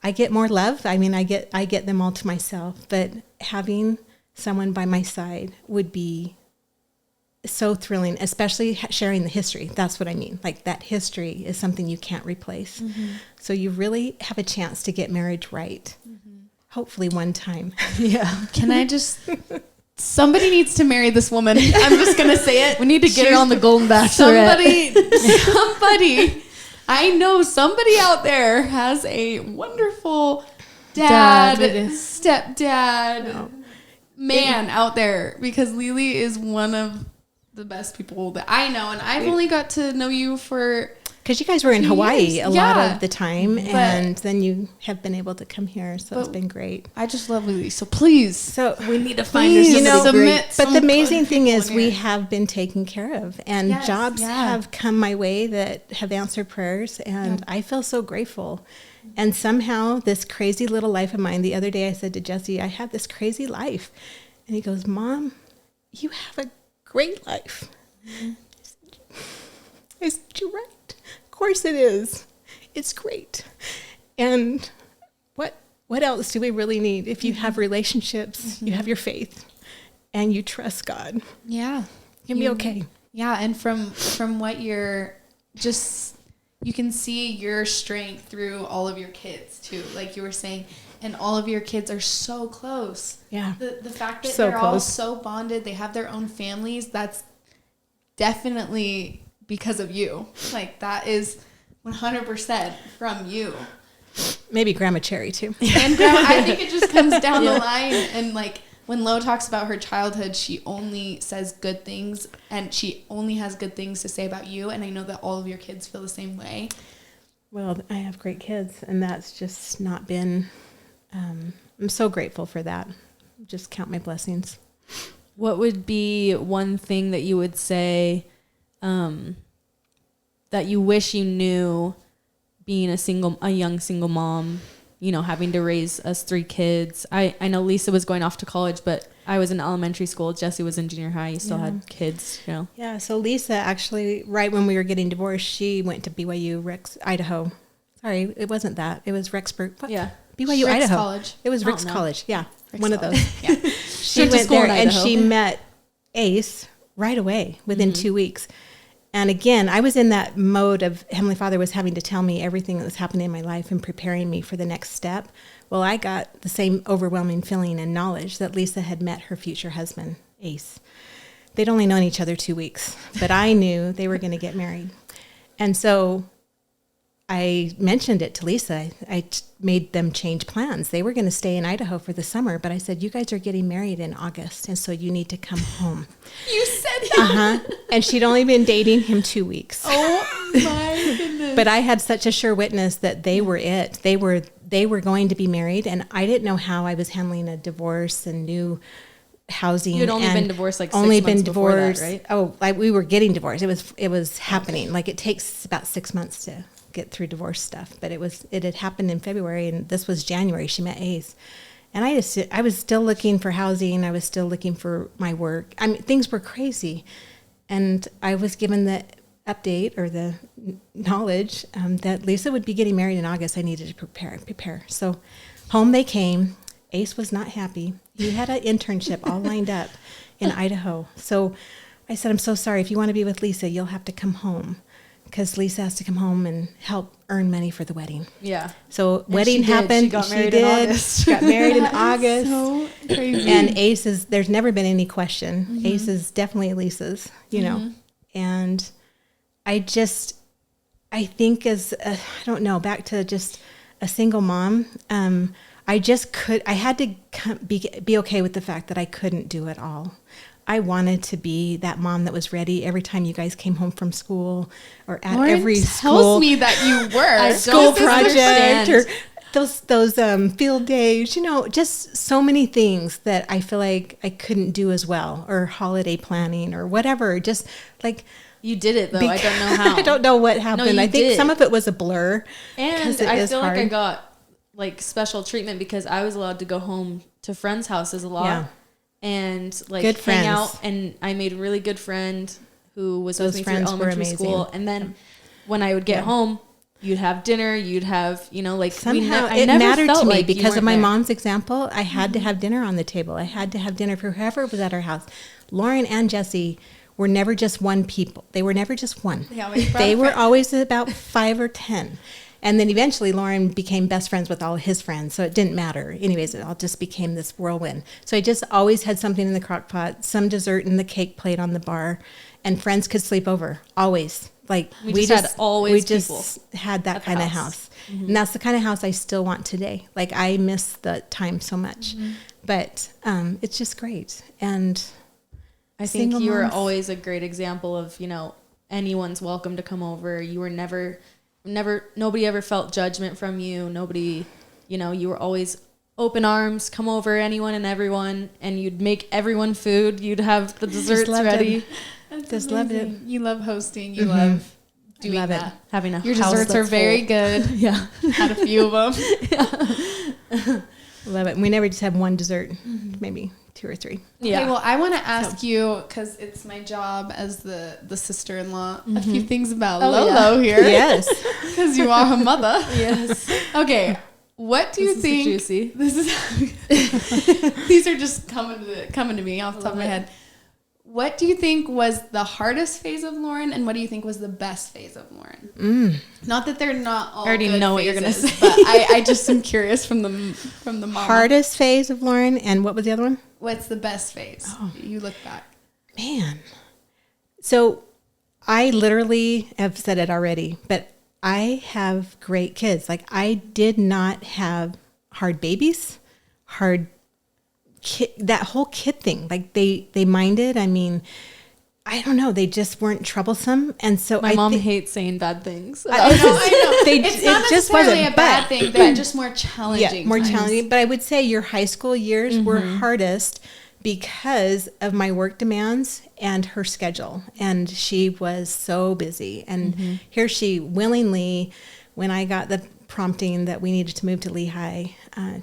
I get more love. I mean, I get them all to myself, but having someone by my side would be so thrilling, especially sharing the history. That's what I mean. Like, that history is something you can't replace. Mm-hmm. So you really have a chance to get marriage right. Mm-hmm. Hopefully one time. Yeah. Can I just... Somebody needs to marry this woman. I'm just going to say it. We need to get her on the Golden Bachelorette. Somebody. I know somebody out there has a wonderful stepdad, man out there, because Leelee is one of the best people that I know, and I've only got to know you for because you guys were in Hawaii a lot Yeah. of the time, and then you have been able to come here, so it's been great. I just love Leelee, so please. So We need to find her somebody submit great. but the amazing thing people is in we here. have been taken care of, and Yes, jobs yeah. have come my way that have answered prayers, and I feel so grateful. And somehow this crazy little life of mine, the other day I said to Jesse, I have this crazy life. And he goes, Mom, you have a great life. I said, you're right. Of course it is. It's great. And what else do we really need? If you have relationships, you have your faith, and you trust God, Yeah. you'll be okay. Yeah, and from what you're just, you can see your strength through all of your kids too, like you were saying, and all of your kids are so close. Yeah. The fact that So they're all close. so bonded, they have their own families, that's definitely because of you. Like that is 100% from you. Maybe Grandma Cherry too. And Grandma, I think it just comes down the line, and like when Lo talks about her childhood, she only says good things, and she only has good things to say about you. And I know that all of your kids feel the same way. Well, I have great kids, and that's just not been, I'm so grateful for that. Just count my blessings. What would be one thing that you would say that you wish you knew being a young single mom, you know, having to raise us 3 kids? I know Lisa was going off to college, but I was in elementary school. Jesse was in junior high. You still had kids, you know? Yeah, so Lisa actually, right when we were getting divorced, she went to BYU, Idaho. Sorry, it wasn't that. It was Rexburg. What? Yeah. BYU, Ricks Idaho. College. It was I don't Ricks know. College. Yeah, Ricks one College. of those. Yeah. She Went to went school there in and Idaho. she met Ace right away within 2 weeks. And again, I was in that mode of Heavenly Father was having to tell me everything that was happening in my life and preparing me for the next step. Well, I got the same overwhelming feeling and knowledge that Lisa had met her future husband, Ace. They'd only known each other 2 weeks, but I knew they were going to get married. And so I mentioned it to Lisa. I made them change plans. They were going to stay in Idaho for the summer, but I said, you guys are getting married in August, and so you need to come home. You said that. And she'd only been dating him 2 weeks. Oh my goodness. But I had such a sure witness that they were it. They were going to be married, and I didn't know how I was handling a divorce and new housing. You had only and been divorced like 6 months before that, right? Oh, like we were getting divorced. It was happening. Like it takes about 6 months to get through divorce stuff, but it had happened in February, and this was January. She met Ace, and I was still looking for housing. I was still looking for my work. I mean, things were crazy, and I was given the update or the knowledge that Lisa would be getting married in August. I needed to prepare. So home they came. Ace was not happy. He had an internship all lined up in Idaho. So I said, I'm so sorry. If you want to be with Lisa, you'll have to come home, because Lisa has to come home and help earn money for the wedding. Yeah. So And wedding she did. happened. She got married in August. Got married in August. So crazy. And Ace is, there's never been any question. Ace is definitely Lisa's, you know. And I think I don't know, back to just a single mom, I had to be okay with the fact that I couldn't do it all. I wanted to be that mom that was ready every time you guys came home from school, or at Lauren every tells school me that you were. I school don't project understand. or those field days, you know, just so many things that I feel like I couldn't do as well, or holiday planning or whatever. Just like, You did it, though. I don't know how. I don't know what happened. you I think did. some of it was a blur. And 'cause it I is feel like I hard. got like special treatment because I was allowed to go home to friends' houses a lot. Yeah. And like Good hang friends. out, and I made a really good friend who was Those with me through friends were elementary amazing. school. And then when I would get home, you'd have dinner, you'd have, you know, like Somehow I it never mattered felt to me like you because of weren't my there. mom's example. I had to have dinner on the table. I had to have dinner for whoever was at our house. Lauren and Jesse were never just one people. They were never just one. They were always about 5 or 10. And then eventually Lauren became best friends with all his friends, so it didn't matter. Anyways, it all just became this whirlwind. So I just always had something in the crock pot, some dessert in the cake plate on the bar, and friends could sleep over, always. Like We just had always we just had that at the kind of house. house. And that's the kind of house I still want today. Like I miss the time so much. But it's just great. And I think single you were moms. always a great example of, you know, anyone's welcome to come over. You were never, nobody ever felt judgment from you. Nobody, you know, you were always open arms, come over, anyone and everyone, and you'd make everyone food. You'd have the desserts ready. Just loved it. You love hosting. You love doing that. Having a Your house desserts are that's very full. good. Yeah. Had a few of them. Love it. We never just have one dessert, maybe 2 or 3. Yeah. Okay, well, I want to ask you, because it's my job as the sister-in-law, a few things about Lolo here. Yes. Because you are her mother. Yes. Okay. What do you think? Juicy. This is. These are just coming to me off the top of my head. What do you think was the hardest phase of Lauren, and what do you think was the best phase of Lauren? Not that they're not all. I already good know what phases, you're gonna say, but I just am curious from the mom. Hardest phase of Lauren, and what was the other one? What's the best phase? Oh. You look back. Man. So I literally have said it already, but I have great kids. Like, I did not have hard babies, hard kid, that whole kid thing. Like, they minded. I mean, I don't know. They just weren't troublesome. And so My mom hates saying bad things. I know. It's not it just necessarily wasn't a bad thing. They're just more challenging. Yeah, more times. challenging. But I would say your high school years were hardest because of my work demands and her schedule. And she was so busy. And here she willingly, when I got the prompting that we needed to move to Lehigh, I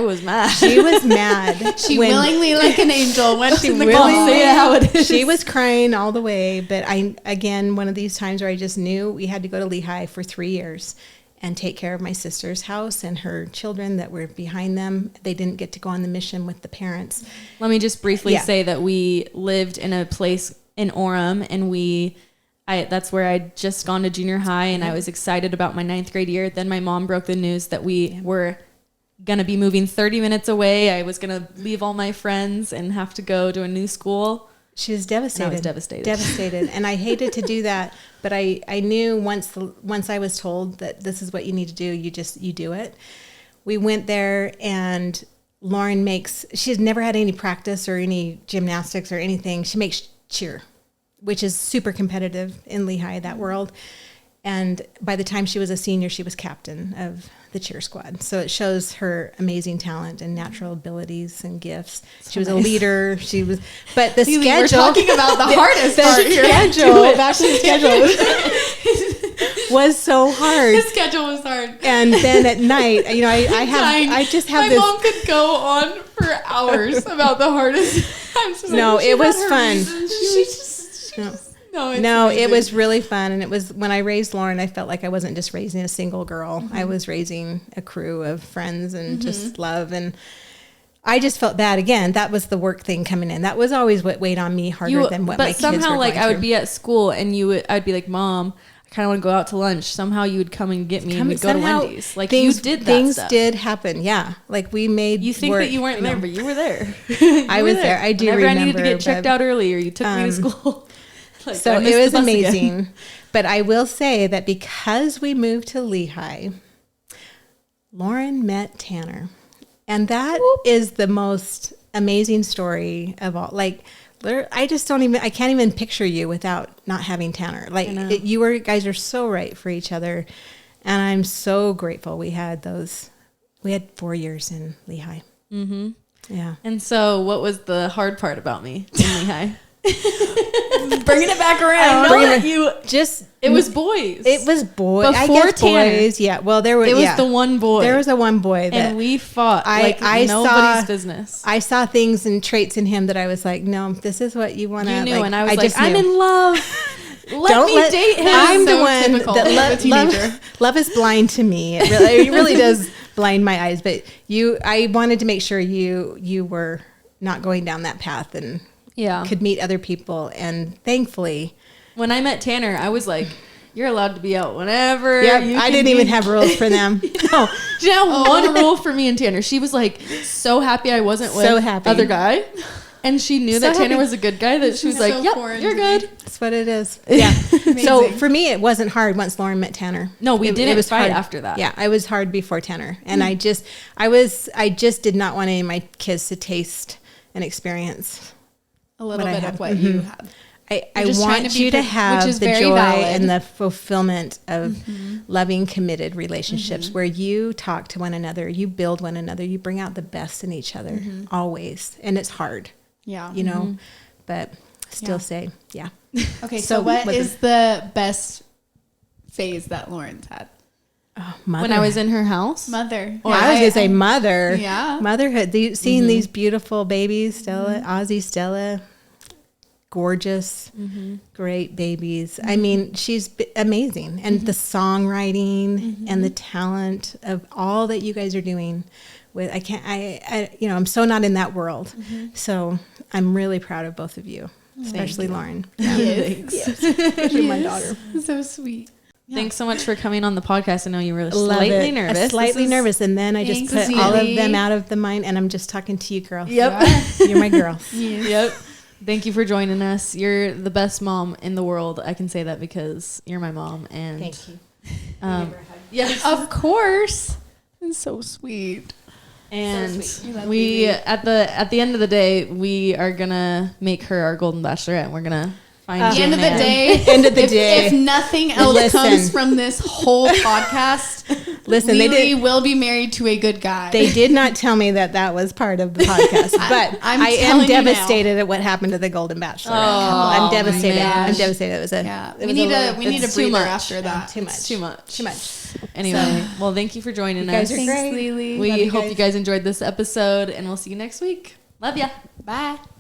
was mad. She was mad. She willingly, like an angel, went to the Say it how it is. She was crying all the way. But again, one of these times where I just knew we had to go to Lehigh for 3 years and take care of my sister's house and her children that were behind them. They didn't get to go on the mission with the parents. Let me just briefly say that we lived in a place in Orem, and that's where I'd just gone to junior high, and I was excited about my 9th grade year. Then my mom broke the news that we were going to be moving 30 minutes away. I was going to leave all my friends and have to go to a new school. She was devastated. And I was devastated. Devastated. And I hated to do that, but I knew once I was told that this is what you need to do, you do it. We went there, and Lauren she's never had any practice or any gymnastics or anything. She makes cheer, which is super competitive in Lehigh, that world. And by the time she was a senior, she was captain of the cheer squad. So it shows her amazing talent and natural abilities and gifts. She was a leader. But the schedule. We're talking about the hardest part here. The schedule was so hard. The schedule was hard. And then at night, I just have my mom could go on for hours about the hardest times. No, it was fun. It was really fun. And it was when I raised Lauren, I felt like I wasn't just raising a single girl. I was raising a crew of friends and just love. And I just felt bad. Again, that was the work thing coming in. That was always what weighed on me harder than what my kids were going through. But somehow, I would be at school, and I'd be like, Mom, I kind of want to go out to lunch. Somehow you would come and get me, and we'd go to Wendy's. Like, you did that things stuff. did happen. Yeah. Like, we made You think that you weren't there, but you were there. I was there. I do remember. I needed to get checked out early, or you took me to school. So it was amazing. But I will say that because we moved to Lehigh, Lauren met Tanner. And that is the most amazing story of all. Like, I can't even picture you without not having Tanner. Like, you guys are so right for each other. And I'm so grateful we had 4 years in Lehigh. Mm-hmm. Yeah. And so what was the hard part about me in Lehigh? Bringing it back around. It was boys. It was boys. Before I guess Tanner. Boys. Yeah. Well, there was. It was the one boy. There was a one boy that, and we fought nobody's business. I saw things and traits in him that I was like, no, this is what you want to. You knew, like, and I was like, I'm in love. Let me date him. I'm the one that love is blind to me. It really does blind my eyes. But I wanted to make sure you were not going down that path and could meet other people. And thankfully, when I met Tanner, I was like, you're allowed to be out whenever. Yeah, I didn't even have rules for them. No, she had one rule for me and Tanner. She was like so happy I wasn't with other guy. And she knew that Tanner was a good guy, that she was like, yep, you're good. That's what it is. Yeah. So for me, it wasn't hard once Lauren met Tanner. No, we didn't fight hard after that. Yeah, I was hard before Tanner. And I just did not want any of my kids to taste and experience a little bit of what you had. I just trying want to be you to which have is the very joy valid. and the fulfillment of loving, committed relationships where you talk to one another, you build one another, you bring out the best in each other always. And it's hard, Yeah. you know, but still say, yeah. Okay. So what is the best phase that Lauren's had? Oh, mother. When I was in her house. Mother. Or I was going to say mother. Yeah. Motherhood. Seeing these beautiful babies, Stella, Ozzy, Stella, gorgeous, great babies. I mean, she's amazing. And the songwriting and the talent of all that you guys are doing with, I'm so not in that world. So I'm really proud of both of you, especially Lauren. Yeah. Thanks. Especially my daughter. So sweet. Yeah. Thanks so much for coming on the podcast. I know you were Love slightly it. nervous. Slightly nervous. And then I just Thanks, put all of Leelee. them out of the mind and I'm just talking to you, girl. Yep. You're my girl. Yep. Thank you for joining us. You're the best mom in the world. I can say that because you're my mom. And Thank you. yes, Of course. It's so sweet. and So sweet. We love we Leelee. at the end of the day, we are gonna make her our golden bachelorette. And we're gonna find At the you end a of the man. day, End of the day. if nothing else Listen. comes from this whole podcast, Listen, they Leelee did. will be married to a good guy. They did not tell me that was part of the podcast, but I'm I am telling you now. devastated at what happened to the Golden Bachelor. Oh, I'm my devastated. I'm gosh. devastated. It was a. yeah, it we was need a a we need a it's too breather much. after that. Too much. It's too much. Too much. Anyway, well, thank you for joining You guys us. are Thanks, great. Leelee. We Love you hope guys. you guys enjoyed this episode, and we'll see you next week. Love ya. Bye.